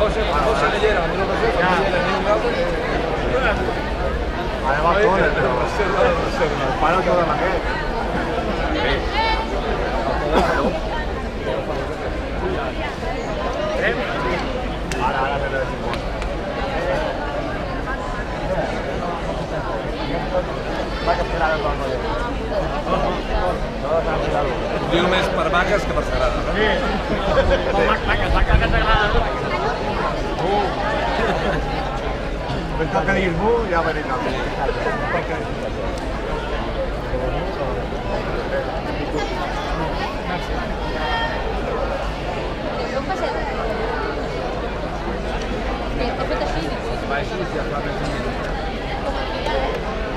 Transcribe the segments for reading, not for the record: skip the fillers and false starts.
José Leyera, además tones, pero para todo de maquet. Ahora me lo decimos. Va a esperar el banco. Diu més per vaques que per sagrada. Sí. Vaques sagrades. Pensar que diguis mu, ja venim a mi.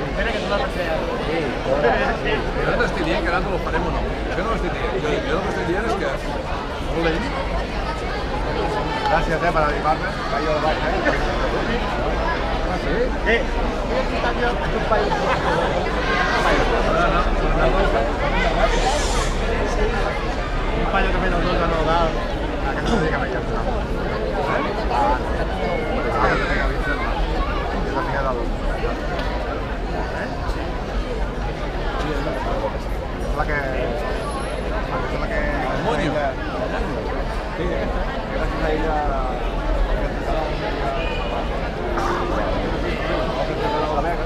Espera que no la pasea. Jo no t'estic dient que ara ho farem o no. Això no ho estic dient. Jo el que estic dient és que... Gràcies, per animar-me. Callo de baix, Sí? Sí. Un paio que feia el dos de Nadal. Aquesta no dic que veiem. Aquesta que vist, és la filla del... La que... La que... Monio. Sí, gràcies a ella... La Vega.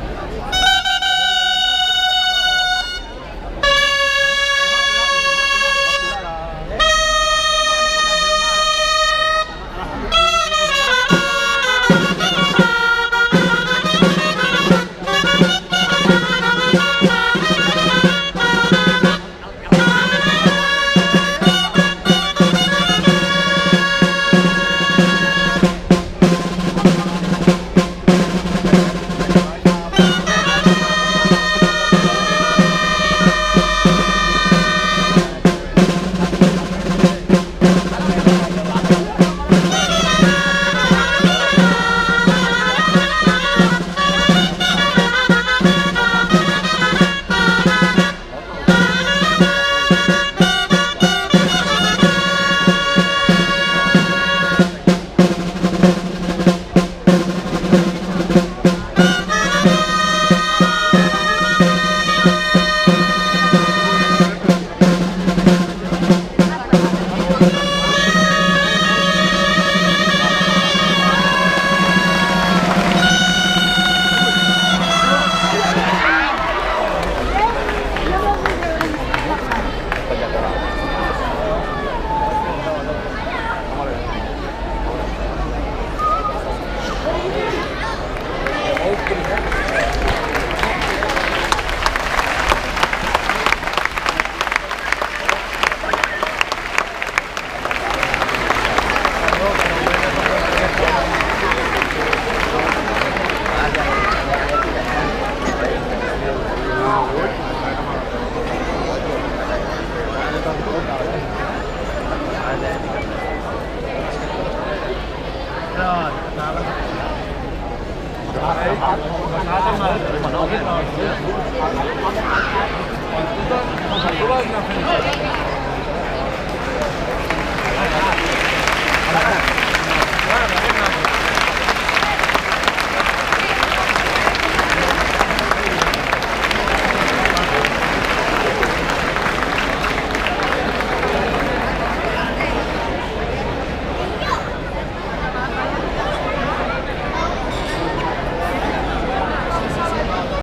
Tu vas anar fent